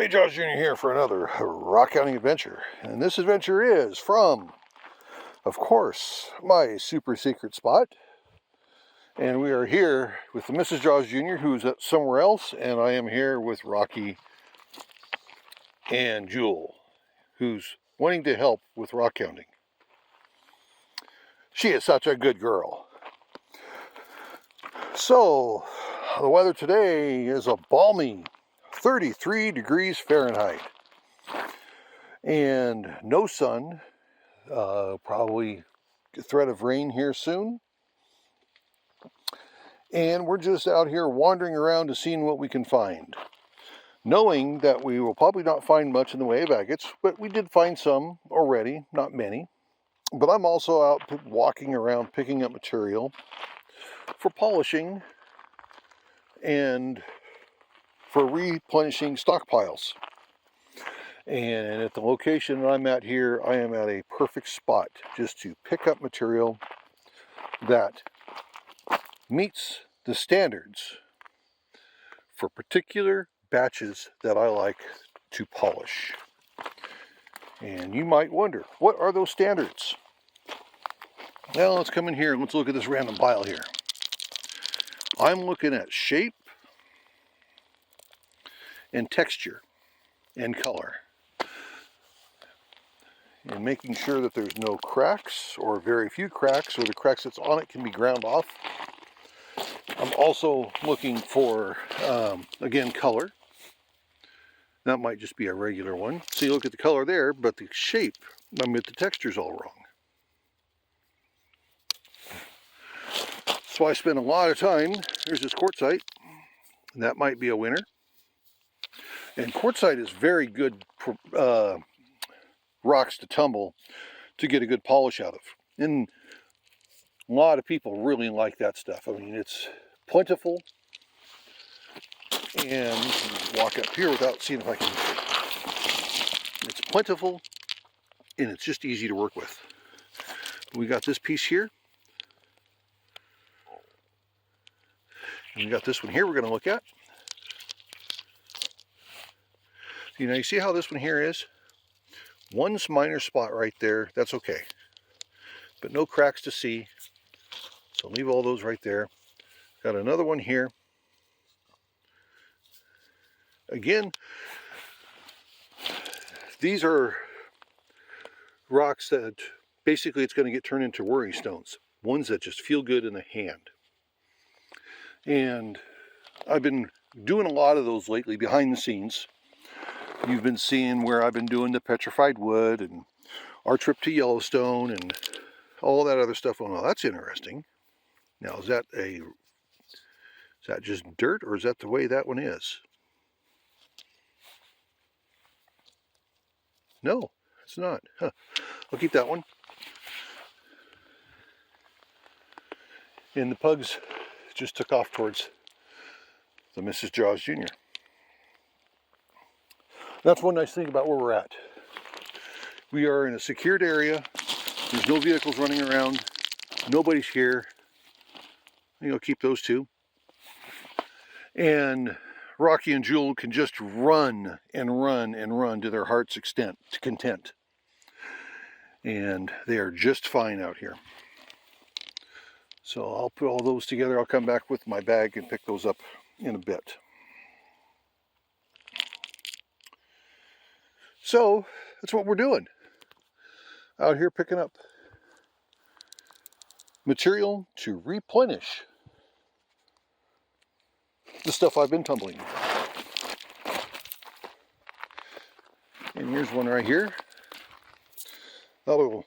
Josh Jr. here for another rock counting adventure. And this adventure is from, of course, my super secret spot. And we are here with the Mrs. Jaws Jr., who's somewhere else. And I am here with Rocky and Jewel, who's wanting to help with rock counting. She is such a good girl. So, the weather today is a balmy 33 degrees Fahrenheit. And no sun, probably a threat of rain here soon. And we're just out here wandering around to see what we can find, knowing that we will probably not find much in the way of agates, but we did find some already, not many. But I'm also out walking around picking up material for polishing and for replenishing stockpiles. And at the location that I'm at here, I am at a perfect spot just to pick up material that meets the standards for particular batches that I like to polish. And you might wonder, what are those standards? Well, let's come in here and let's look at this random pile here. I'm looking at shape and texture and color, and making sure that there's no cracks or very few cracks, or the cracks that's on it can be ground off. I'm also looking for, again, color. That might just be a regular one. So you look at the color there, but the shape, the texture's all wrong. So I spend a lot of time. There's this quartzite. That might be a winner. And quartzite is very good rocks to tumble to get a good polish out of. And a lot of people really like that stuff. I mean, it's plentiful. And walk up here without seeing if I can. It's plentiful and it's just easy to work with. We got this piece here. And we got this one here we're going to look at. You know, you see how this one here is? One minor spot right there, that's okay. But no cracks to see. So leave all those right there. Got another one here. Again, these are rocks that basically it's going to get turned into worry stones. Ones that just feel good in the hand. And I've been doing a lot of those lately behind the scenes. You've been seeing where I've been doing the petrified wood and our trip to Yellowstone and all that other stuff. Oh, that's interesting. Now, is that just dirt, or is that the way that one is? No, it's not. Huh. I'll keep that one. And the pugs just took off towards the Mrs. Jaws Jr. That's one nice thing about where we're at. We are in a secured area. There's no vehicles running around. Nobody's here. You know, keep those two. And Rocky and Jewel can just run and run and run to their heart's content. And they are just fine out here. So I'll put all those together. I'll come back with my bag and pick those up in a bit. So that's what we're doing. Out here picking up material to replenish the stuff I've been tumbling. And here's one right here. That will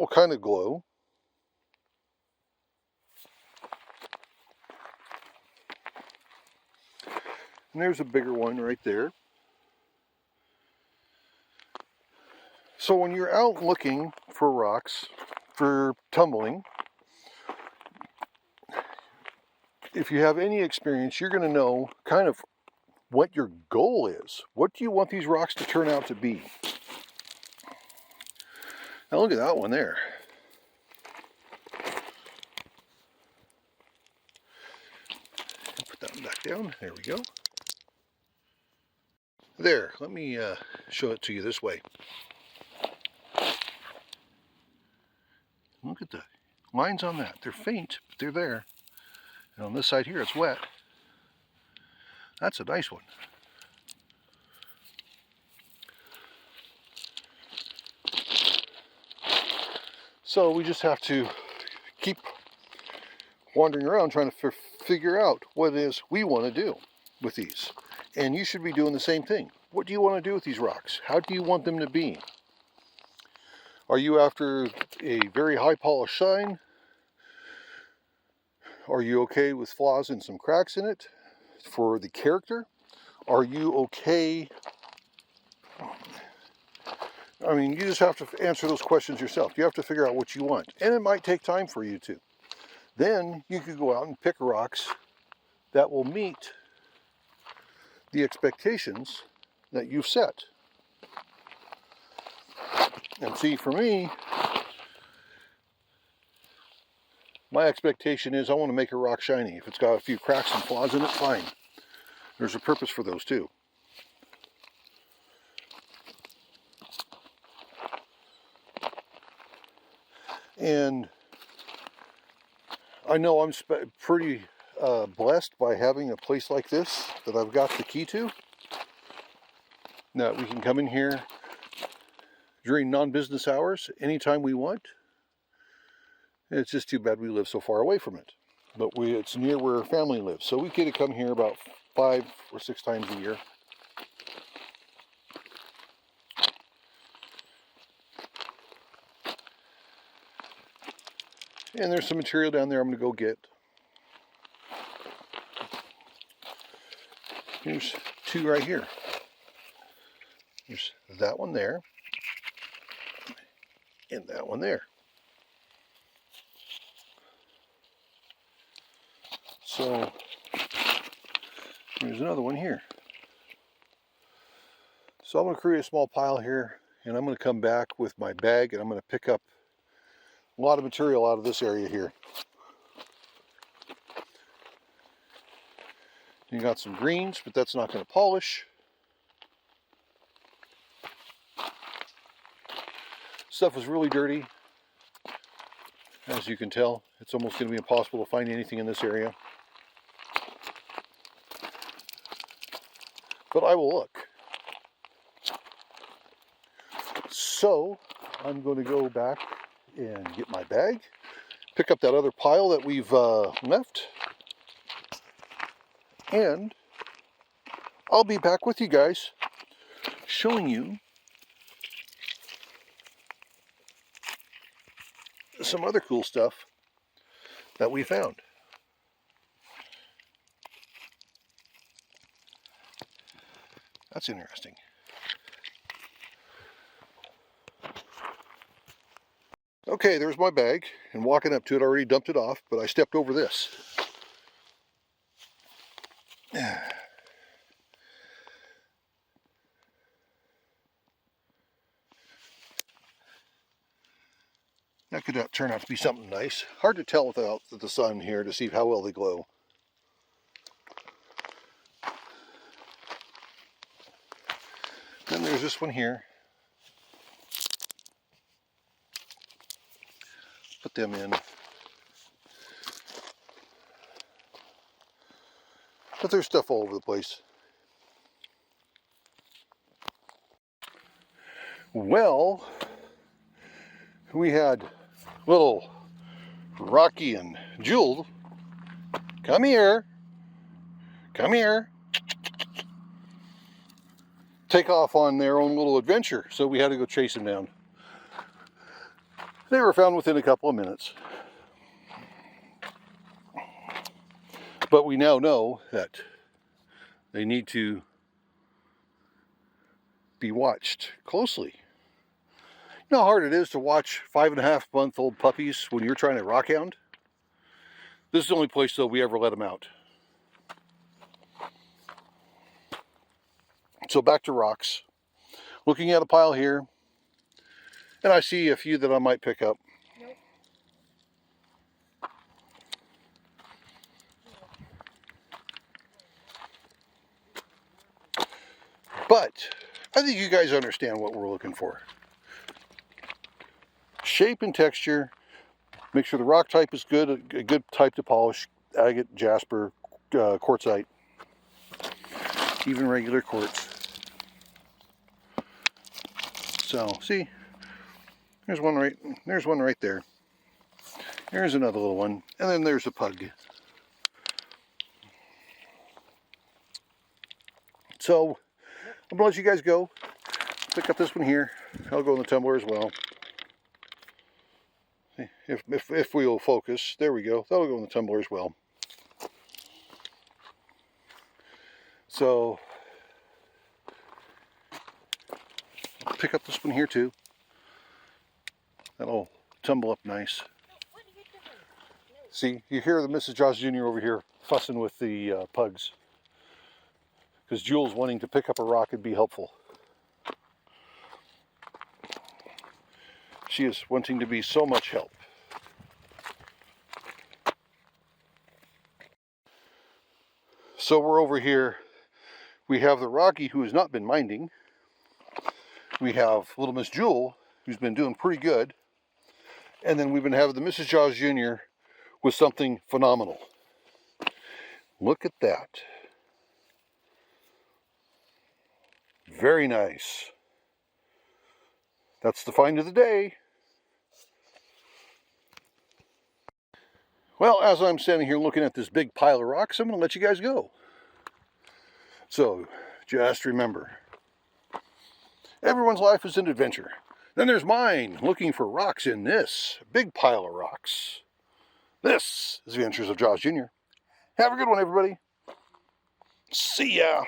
kind of glow. And there's a bigger one right there. So when you're out looking for rocks for tumbling, if you have any experience, you're going to know kind of what your goal is. What do you want these rocks to turn out to be? Now look at that one there. Put that one back down. There we go. There, let me show it to you this way. Look at the lines on that. They're faint, but they're there. And on this side here, it's wet. That's a nice one. So we just have to keep wandering around trying to figure out what it is we want to do with these. And you should be doing the same thing. What do you want to do with these rocks? How do you want them to be? Are you after a very high polished shine? Are you okay with flaws and some cracks in it for the character? Are you okay? I mean, you just have to answer those questions yourself. You have to figure out what you want. And it might take time for you to. Then you could go out and pick rocks that will meet the expectations that you've set. And see, for me, my expectation is I want to make a rock shiny. If it's got a few cracks and flaws in it, fine. There's a purpose for those too. And I know I'm pretty blessed by having a place like this that I've got the key to. That we can come in here during non-business hours anytime we want. It's just too bad we live so far away from it. But it's near where our family lives. So we get to come here about 5 or 6 times a year. And there's some material down there I'm going to go get. Here's 2 right here. There's that one there. And that one there. So there's another one here. So I'm going to create a small pile here, and I'm going to come back with my bag, and I'm going to pick up a lot of material out of this area here. You got some greens, but that's not going to polish. Stuff is really dirty. As you can tell, it's almost going to be impossible to find anything in this area. But I will look. So I'm going to go back and get my bag, pick up that other pile that we've left, and I'll be back with you guys showing you some other cool stuff that we found. That's interesting. Okay, there's my bag, and walking up to it, I already dumped it off, but I stepped over this. That could turn out to be something nice. Hard to tell without the sun here to see how well they glow. Then there's this one here. Put them in. But there's stuff all over the place. Well, we had little Rocky and Jewel. Come here. Come here. Take off on their own little adventure, so we had to go chase them down. They were found within a couple of minutes. But we now know that they need to be watched closely. You know how hard it is to watch 5.5-month-old puppies when you're trying to rock hound? This is the only place though we ever let them out. So back to rocks. Looking at a pile here, and I see a few that I might pick up. But I think you guys understand what we're looking for. Shape and texture. Make sure the rock type is good, a good type to polish. Agate, jasper, quartzite, even regular quartz. So, see, there's one right there. There's another little one, and then there's a pug. So, I'm gonna let you guys go. Pick up this one here. I'll go in the tumbler as well. If we'll focus, there we go. That'll go in the tumbler as well. So, pick up this one here too. That'll tumble up nice. See, you hear the Mrs. Jaws Jr. over here fussing with the pugs. Because Jules wanting to pick up a rock and be helpful. She is wanting to be so much help. So we're over here. We have the Rocky, who has not been minding. We have little Miss Jewel, who's been doing pretty good. And then we've been having the Mrs. Jaws Jr. with something phenomenal. Look at that. Very nice. That's the find of the day. Well, as I'm standing here looking at this big pile of rocks, I'm going to let you guys go. So, just remember, everyone's life is an adventure. Then there's mine, looking for rocks in this big pile of rocks. This is Adventures of Jaws Jr. Have a good one, everybody. See ya.